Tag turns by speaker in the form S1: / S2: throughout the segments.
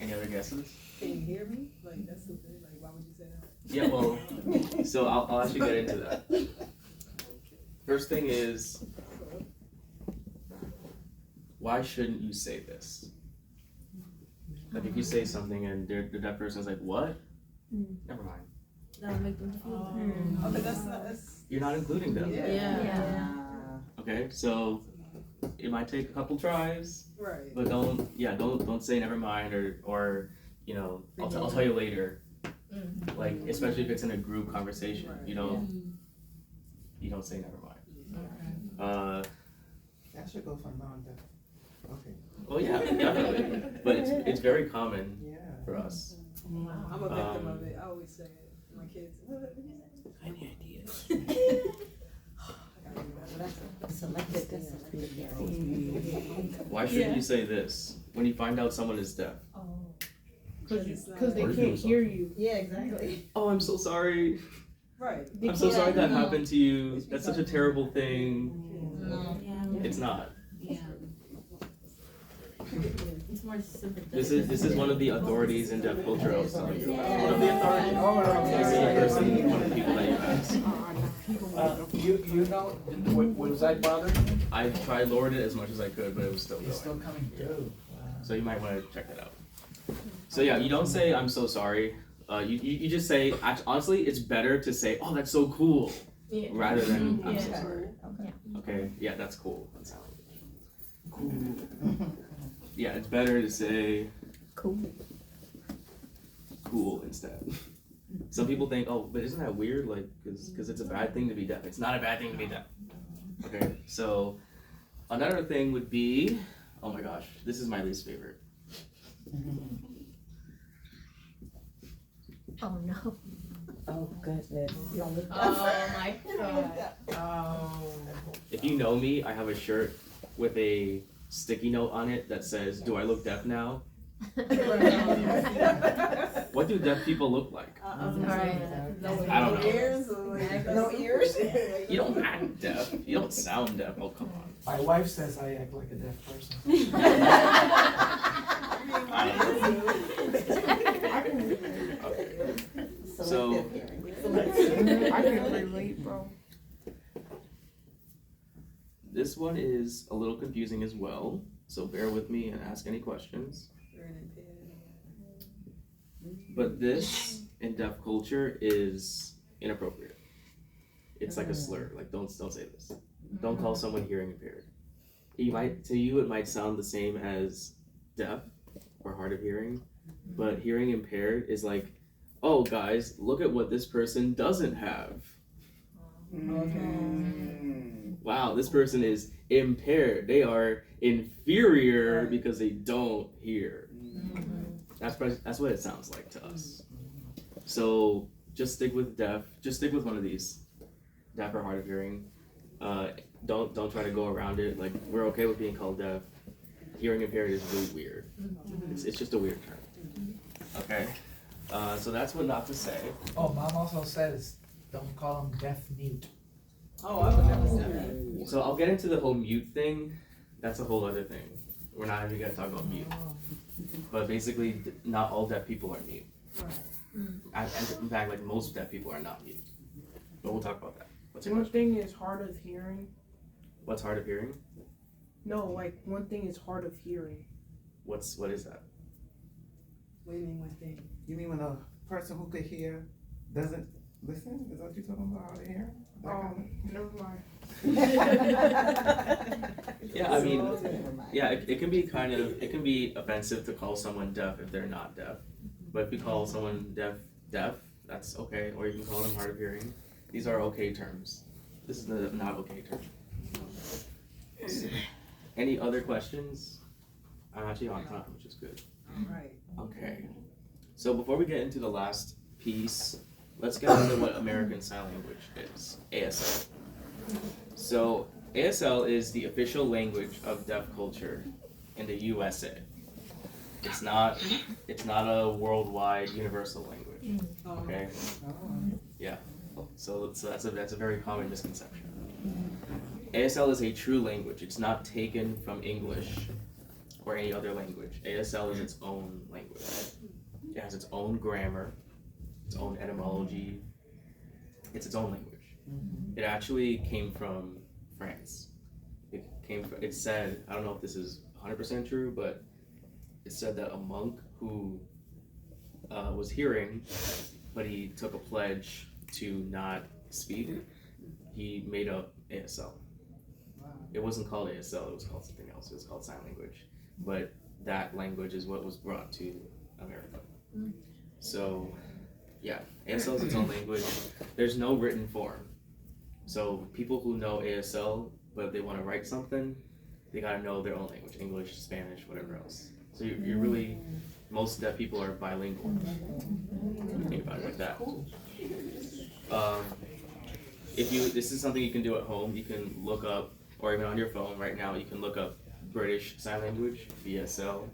S1: Any other guesses?
S2: Can you hear me? Like, that's stupid. Like, why would you say that?
S1: Yeah, well, so I'll actually get into that. First thing is, why shouldn't you say this? Like if you say something and the deaf person's like, what? Never mind.
S3: That'll make them feel
S2: Okay, that's.
S1: You're not including them.
S2: Yeah.
S1: Okay, so it might take a couple tries,
S2: Right.
S1: but don't say never mind or you know, I'll tell you later. Like especially if it's in a group conversation,
S2: Right.
S1: you don't say never mind.
S4: That should go for non-deaf. Okay.
S1: Well, yeah, definitely, but it's very common
S4: Yeah.
S1: for us.
S2: I'm a victim of it. I always say it. My kids. What did you say?
S5: Any ideas?
S1: Why shouldn't you say this when you find out someone is deaf?
S5: Because they
S1: Or
S5: can't
S1: do
S5: hear you.
S2: Yeah, exactly.
S1: Oh, I'm so sorry.
S2: Right.
S1: I'm so sorry that happened to you. That's such a terrible thing.
S3: Yeah.
S1: It's not.
S3: Yeah. It's more sympathetic.
S1: This is one of the authorities in deaf culture I was telling you about. One of the authorities. One of the people that you asked.
S6: You know, was that bothering you?
S1: I tried lowered it as much as I could, but it was still
S6: It's still
S1: going.
S6: coming through.
S1: So you might want to check that out. So yeah, you don't say I'm so sorry. You just say, honestly, it's better to say, oh, that's so cool, rather than I'm so sorry. Okay, yeah, that's cool. That's how cool. Yeah, it's better to say cool instead. Some people think, oh, but isn't that weird? Like, because it's a bad thing to be deaf. It's not a bad thing to be deaf. Okay, so another thing would be, oh my gosh, this is my least favorite.
S3: Oh no.
S7: Oh goodness. You don't look
S3: Oh my god.
S6: Oh.
S1: If you know me, I have a shirt with a sticky note on it that says, do I look deaf now? What do deaf people look like?
S3: Alright.
S1: I don't know.
S2: Ears? No ears?
S1: You don't act deaf. You don't sound deaf. Oh, come on.
S6: My wife says I act like a deaf person.
S1: So,
S5: I can relate, bro.
S1: this one is a little confusing as well, so bear with me and ask any questions. But this, in deaf culture, is inappropriate. It's like a slur, like don't say this. Don't call someone hearing impaired. To you it might sound the same as deaf or hard of hearing, but hearing impaired is like, oh guys, look at what this person doesn't have. Wow, this person is impaired. They are inferior because they don't hear. That's what it sounds like to us. So just stick with deaf. Just stick with one of these, deaf or hard of hearing. Don't try to go around it. Like, we're okay with being called deaf. Hearing impaired is really weird. It's just a weird term. Okay. So that's what not to say.
S6: Oh, mom also says, don't call them deaf mute.
S2: Oh, I would never say that.
S1: So I'll get into the whole mute thing. That's a whole other thing. We're not even gonna talk about mute. But basically, not all deaf people are mute. And in fact, like most deaf people are not mute. But we'll talk about that. What's your
S5: One
S1: question?
S5: thing is hard of hearing.
S1: What's hard of hearing?
S5: No, like one thing is hard of hearing.
S1: What is that?
S2: What do you mean one thing?
S4: You mean when a person who could hear doesn't listen? Is that what you're talking about, hard of hearing?
S5: Never mind.
S1: Yeah, I mean, yeah, it can be it can be offensive to call someone deaf if they're not deaf. But if you call someone deaf, that's okay. Or you can call them hard of hearing. These are okay terms. This is the not okay term. Any other questions? I'm actually on time, which is good.
S2: Right.
S1: Okay. So before we get into the last piece, let's get into what American Sign Language is, ASL. So ASL is the official language of deaf culture in the USA. It's not a worldwide universal language. Okay? Yeah. So that's a very common misconception. ASL is a true language. It's not taken from English or any other language. ASL is its own language. It has its own grammar, its own etymology. It's its own language. It actually came from France. It said, I don't know if this is 100% true, but it said that a monk who was hearing, but he took a pledge to not speak, he made up ASL. It wasn't called ASL, it was called something else. It was called sign language. But that language is what was brought to America. So, yeah, ASL is its own language. There's no written form. So people who know ASL, but they want to write something, they gotta know their own language, English, Spanish, whatever else. So you're really, most deaf people are bilingual. Think about it like that. This is something you can do at home. You can look up, or even on your phone right now, you can look up British Sign Language, BSL.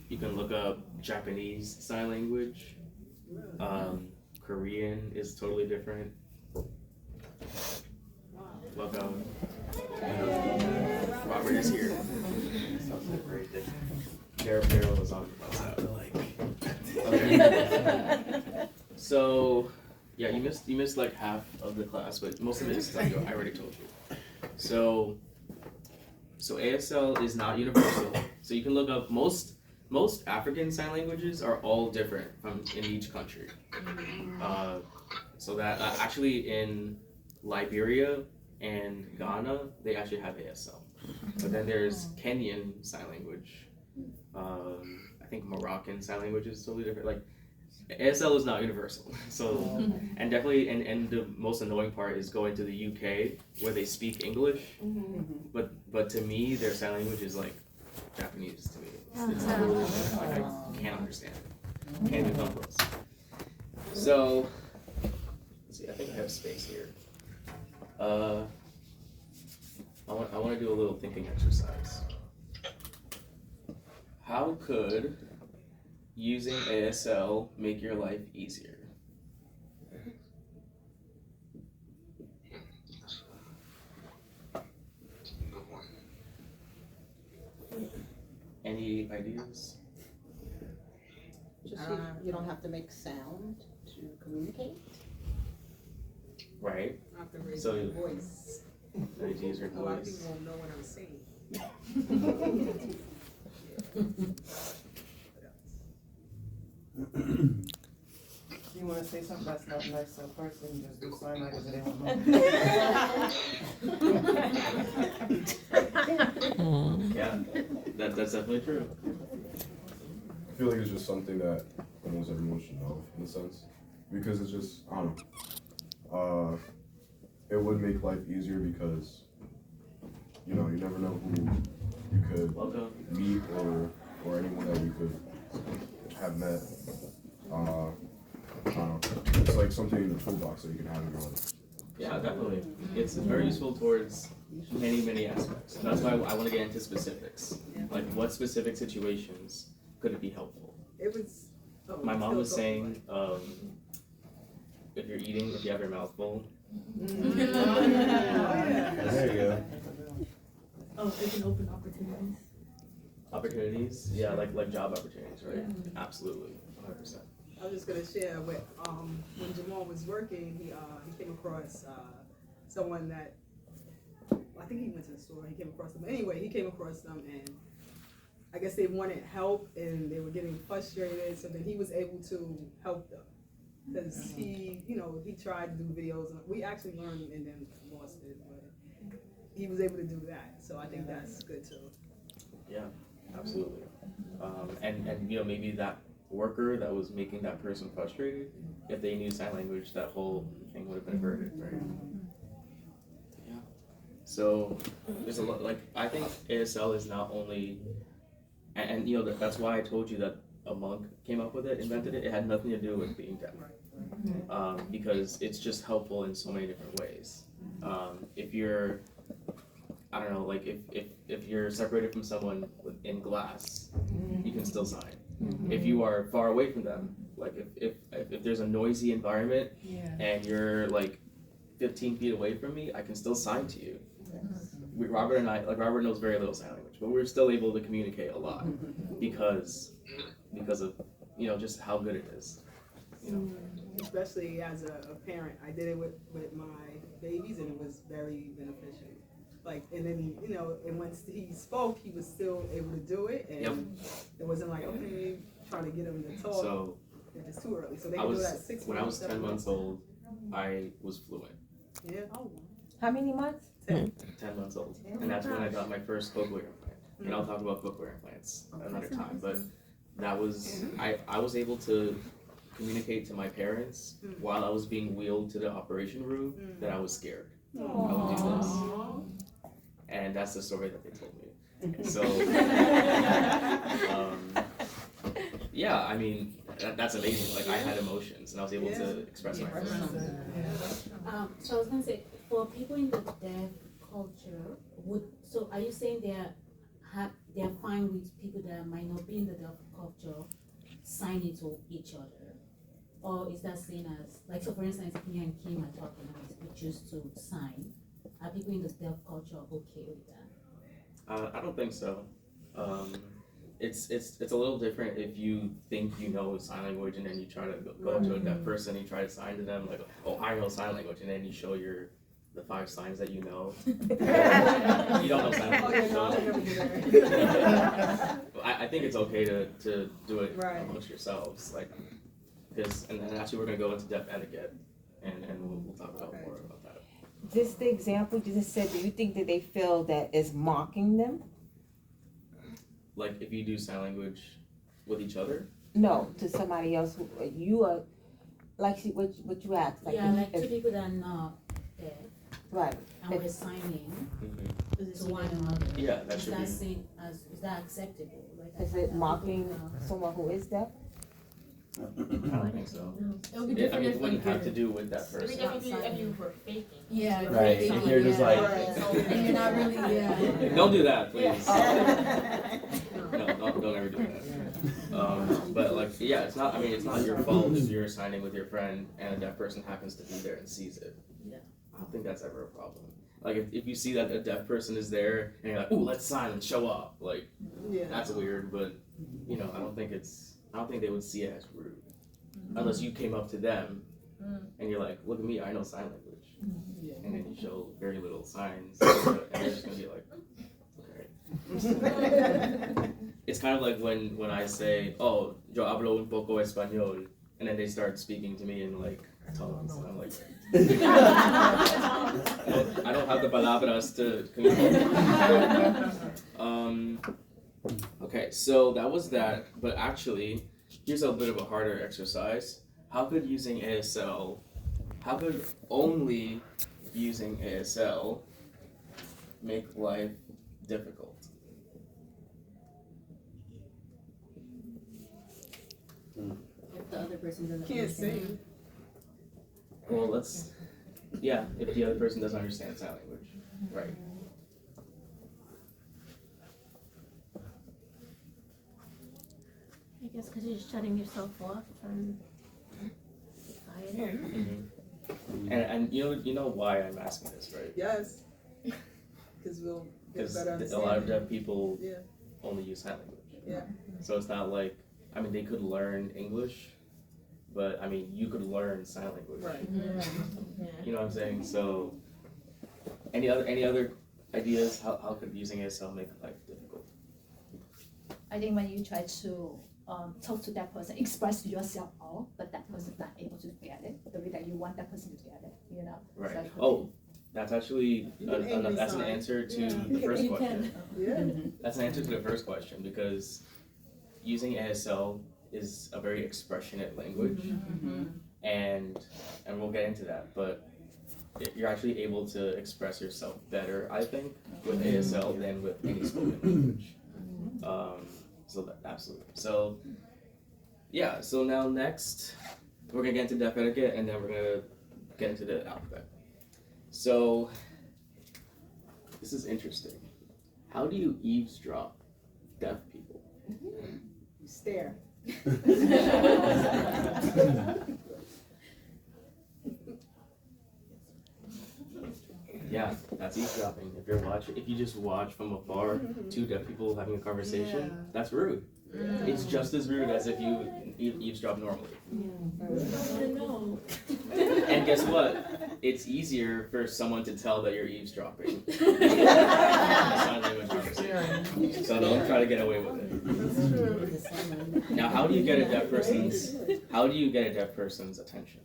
S1: You can look up Japanese Sign Language. Korean is totally different. Welcome. Robert is here. Carol is on okay. So, yeah, you missed like half of the class, but most of it is stuff I already told you. So ASL is not universal. So you can look up most African sign languages are all different in each country. So that actually in Liberia and Ghana, they actually have ASL. But then there's Kenyan Sign Language. I think Moroccan Sign Language is totally different. Like, ASL is not universal. So, and definitely, and the most annoying part is going to the UK where they speak English. But to me, their sign language is like Japanese to me. It's totally different. Like, I can't understand it. Can't even come close. So, let's see, I think I have space here. I want to do a little thinking exercise. How could using ASL make your life easier? Any ideas?
S7: Just you don't have to make sound to communicate.
S1: Right.
S2: I have to raise
S1: So-
S2: my voice.
S1: Nice to use your
S2: A lot of
S1: voice.
S2: people won't know what I'm saying.
S4: You wanna say something that's not nice to a person, just do sign language and they won't know.
S1: Yeah, that's definitely true.
S8: I feel like it's just something that almost everyone should know in a sense, because it's just, I don't know, it would make life easier because, you know, you never know who you could
S1: Welcome.
S8: meet or anyone that you could have met. I don't know, it's like something in the toolbox that you can have in your life.
S1: Yeah, definitely. It's very useful towards many aspects. And that's why I want to get into specifics. Like, what specific situations could it be helpful?
S2: It was. Oh,
S1: My mom
S2: still
S1: was
S2: going.
S1: saying, if you're eating, if you have your mouth full,
S8: There you go.
S3: Oh, it can open opportunities.
S1: opportunities, yeah, like job opportunities, right? Absolutely, 100%.
S2: I was just gonna share with when Jamal was working, he came across someone that I think he went to the store. He came across them. Anyway, he came across them, and I guess they wanted help, and they were getting frustrated. So then he was able to help them because he tried to do videos. And we actually learned and then lost it, but he was able to do that. So I think that's good too.
S1: Yeah, absolutely. And maybe that worker that was making that person frustrated, if they knew sign language, that whole thing would have been averted, right? Yeah. So there's a lot. Like, I think ASL is not only, and that's why I told you that a monk came up with it, invented it. It had nothing to do with being deaf, because it's just helpful in so many different ways. If you're, I don't know, like if you're separated from someone in glass, you can still sign. If you are far away from them, like if there's a noisy environment and you're like 15 feet away from me, I can still sign to you. Robert knows very little sign language, but we're still able to communicate a lot because of just how good it is.
S2: Especially as a parent, I did it with my babies, and it was very beneficial. Like, and then and once he spoke, he was still able to do it, and it wasn't like, okay, trying to get him to talk.
S1: So
S2: if it's too early. So they can do that 6 months.
S1: When I was 10 months old, I was fluent.
S2: Yeah.
S9: How many months?
S2: 10.
S1: 10 months old, and that's when I got my first cochlear implant. And I'll talk about cochlear implants another time, but that was I was able to communicate to my parents while I was being wheeled to the operation room that I was scared. I would do this. And that's the story that they told me. So, yeah, I mean, that's amazing. Like, I had emotions, and I was able to express my emotions.
S3: So I was gonna say, for people in the deaf culture, so are you saying they're fine with people that might not be in the deaf culture signing to each other? Or is that seen as, like, so for instance, if me and Kim are talking and we choose to sign, are people in the deaf culture okay with that?
S1: I don't think so. It's a little different if you think you know sign language and then you try to go up to a deaf person and you try to sign to them like, oh, I know sign language, and then you show the 5 signs that you know. You don't know sign language. So I think it's okay to do it amongst yourselves, like, and then actually we're gonna go into deaf etiquette, and we'll talk about more about that.
S9: Just the example you just said, do you think that they feel that is mocking them?
S1: Like if you do sign language with each other?
S9: No, to somebody else who you are, like what you asked. Like
S3: yeah, like 2 people that are not deaf.
S9: Right.
S3: And we're signing to one another.
S1: Yeah, that should be.
S3: Is that acceptable? Like,
S9: Is it mocking someone who is deaf?
S1: I don't think so.
S3: It would be
S1: I
S3: different
S1: mean, it wouldn't have to do with that
S3: It would be
S1: person.
S3: different if you were faking. Yeah,
S6: Right, if you're just like.
S3: and you're not really,
S1: Don't do that, please. No, don't ever do that. But like, yeah, it's not your fault if you're signing with your friend and a deaf person happens to be there and sees it.
S3: Yeah.
S1: I don't think that's ever a problem. Like if you see that a deaf person is there and you're like, ooh, let's sign and show up, like, that's weird, but I don't think they would see it as rude. Unless you came up to them and you're like, look at me, I know sign language. And then you show very little signs, and they're just gonna be like, okay. It's kind of like when I say, oh, yo hablo un poco español, and then they start speaking to me in like tongues, and I'm like, I don't have the palabras to communicate. Okay, so that was that, but actually, here's a bit of a harder exercise. How could only using ASL make life difficult?
S3: If the other person doesn't
S2: Can't sing.
S1: Well, if the other person doesn't understand sign language, right?
S3: I guess because you're just shutting yourself off from society.
S1: And you know why I'm asking this, right?
S2: Yes. Because we'll get
S1: Because
S2: better
S1: a
S2: understanding.
S1: lot of deaf people
S2: Yeah.
S1: only use sign language.
S2: Yeah.
S1: So it's not like, I mean, they could learn English, but I mean, you could learn sign language.
S2: Right.
S1: You know what I'm saying? So, any other ideas? How could using ASL make life difficult?
S10: I think when you try to talk to that person, express yourself all, but that person is not able to get it the way that you want that person to get it,
S1: Right.
S10: So
S1: Oh, that's actually
S2: You can angry
S1: that's an
S2: sign.
S1: answer to
S3: Yeah.
S1: the first
S3: You
S1: question.
S2: Yeah.
S1: That's an answer to the first question, because using ASL is a very expressionate language, and we'll get into that, but you're actually able to express yourself better, I think, with ASL than with any spoken language. So that, absolutely. So yeah. So now next, we're gonna get into deaf etiquette, and then we're gonna get into the alphabet. So this is interesting. How do you eavesdrop deaf people?
S2: You stare.
S1: Yeah, That's eavesdropping. If you just watch from afar two deaf people having a conversation, that's rude. It's just as rude as if you eavesdrop normally. And guess what? It's easier for someone to tell that you're eavesdropping. Sign language conversation. So don't try to get away with it. Now, how do you get a deaf person's attention?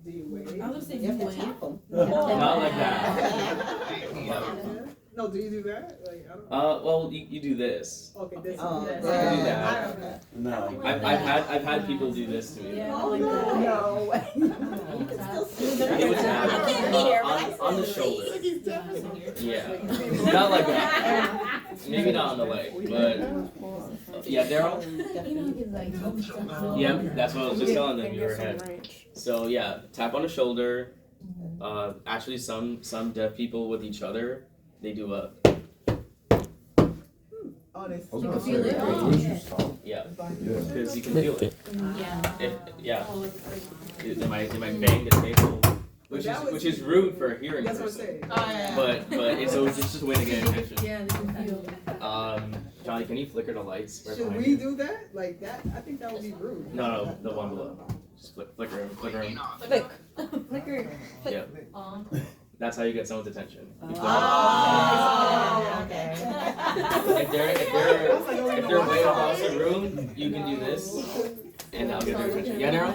S2: Do you wait?
S3: I would say
S7: You have to
S3: wait.
S7: tap them.
S1: Not like that.
S2: No, do you do that? Like, I don't.
S1: Well, you do this.
S2: Okay, this.
S7: Oh,
S2: this.
S1: You can do that.
S6: No.
S1: I've had people do this to me.
S3: Yeah,
S7: Oh,
S3: like that.
S7: no.
S1: They would tap on the shoulder. Yeah, not like that. Maybe not on the leg, but yeah, Daryl. Yeah, that's what I was just telling them. You were ahead. So yeah, tap on the shoulder. Actually, some deaf people with each other, they do a
S4: Oh, they
S8: I was
S3: You
S8: gonna
S3: can feel
S8: say,
S3: it?
S1: yeah,
S8: Yeah.
S1: because you can feel it.
S3: Yeah.
S1: They might bang the table, which is rude for a hearing
S2: That's what I'm
S1: person.
S2: saying.
S1: But it's just a way to get attention.
S3: Yeah, they can feel it.
S1: Johnny, can you flicker the lights right
S2: Should
S1: behind
S2: we
S1: you?
S2: do that? Like that? I think that would be rude.
S1: No, the one below. Just flicker him.
S3: Flicker.
S1: Yeah, that's how you get someone's attention.
S7: Okay.
S1: If they're way across the room, you can do this, and that'll get their attention. Yeah, Daryl?
S11: I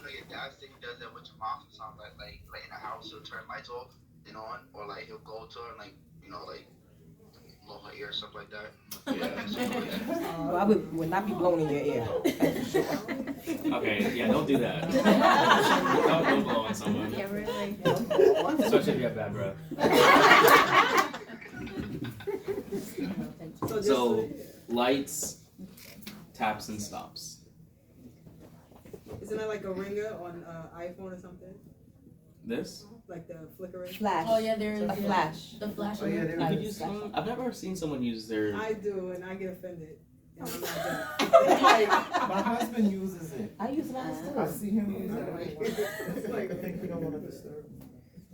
S11: know your dad said he does that with your mom sometimes, like in the house he'll turn lights off and on, or like he'll go to her and like blow her ear or stuff like that.
S1: Yeah.
S9: Well, I would not be blown in your ear.
S1: Okay, yeah, don't do that. Don't blow on someone.
S10: Yeah, really.
S1: Especially if you have bad breath. So, lights, taps, and stops.
S2: Isn't that like a ringer on iPhone or something?
S1: This?
S2: Like the flickering?
S9: Flash.
S3: Oh yeah, there's
S9: A flash.
S3: the flash.
S4: Oh, yeah,
S1: You could use some. I've never seen someone use their.
S2: I do, and I get offended. And I'm not deaf.
S4: My husband uses it.
S9: I use mine too.
S4: I see him use it.
S2: It's like,
S4: I think we don't want to disturb.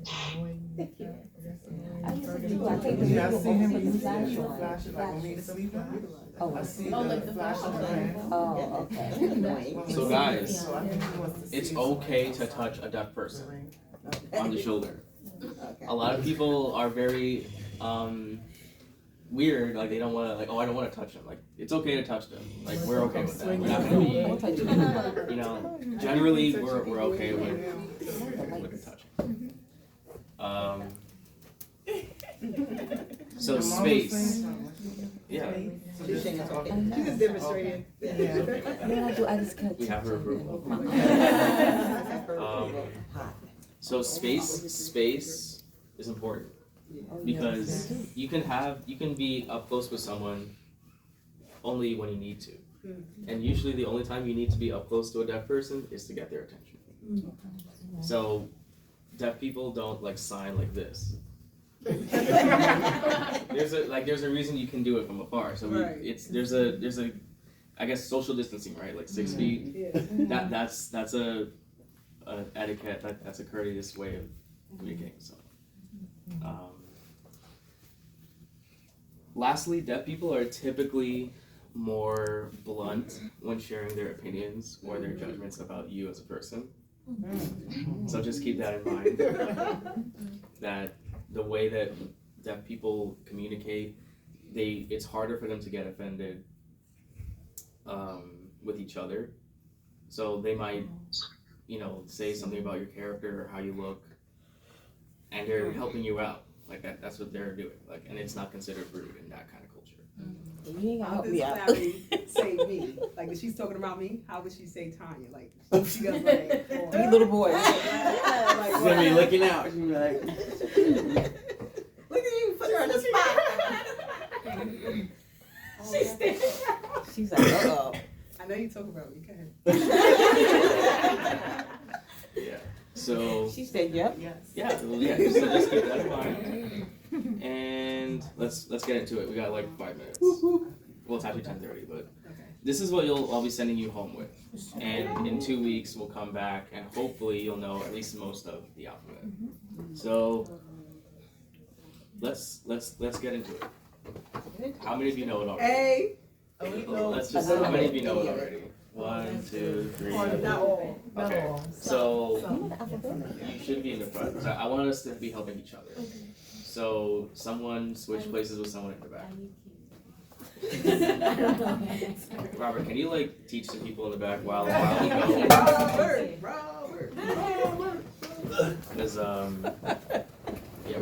S9: I use it too. I take the
S4: Yeah, I
S9: video
S4: see him
S9: over
S4: use
S9: the
S4: it.
S9: flash
S4: He'll
S9: on.
S4: flash it like when we sleeping.
S9: Oh,
S4: I see
S3: Oh,
S4: the
S3: like the
S4: flash on the
S3: flash.
S4: hand.
S9: oh, okay.
S1: So, guys,
S4: So I think he wants to see
S1: it's
S4: it.
S1: okay to touch a deaf person on the shoulder. A lot of people are very weird, like they don't want to, like, oh, I don't want to touch them. Like, it's okay to touch them. Like, we're okay with that. We're not gonna be, generally we're okay with the touching. So space, yeah,
S2: she's just demonstrating.
S9: I just cut.
S1: we have her approval. So space is important because you can be up close with someone only when you need to, and usually the only time you need to be up close to a deaf person is to get their attention. So deaf people don't like sign like this. There's a reason you can do it from afar. So there's a I guess social distancing, right? Like 6 feet.
S2: Yeah.
S1: That's a etiquette. That's a courteous way of communicating. So, lastly, deaf people are typically more blunt when sharing their opinions or their judgments about you as a person. So just keep that in mind. That the way that deaf people communicate, it's harder for them to get offended with each other. So they might, say something about your character or how you look, and they're helping you out. Like that's what they're doing. Like, and it's not considered rude in that kind of culture.
S9: You ain't gonna
S2: How
S9: help
S2: does
S9: me out.
S2: Clarity say me? Like if she's talking about me, how would she say Tanya? Like she goes like,
S9: Three little boys.
S2: like
S6: She's gonna be looking out. She's gonna be like,
S2: look at you, put her on the spot.
S9: She's like, uh-oh.
S2: I know you talk about me. Go ahead.
S1: Yeah. So
S9: She said, yep.
S1: yeah. So just keep that in mind. And let's get into it. We got like 5 minutes. Well, it's actually 10:30, but this is what I'll be sending you home with. And in 2 weeks, we'll come back and hopefully you'll know at least most of the alphabet. So let's get into it. How many of you know it already? Let's just, how many of you know it already? 1, 2, 3.
S2: Not all.
S1: Okay, so you should be in the front. So I want us to be helping each other. So someone switch places with someone in the back. Robert, can you like teach the people in the back while we go?
S2: Robert.
S1: Because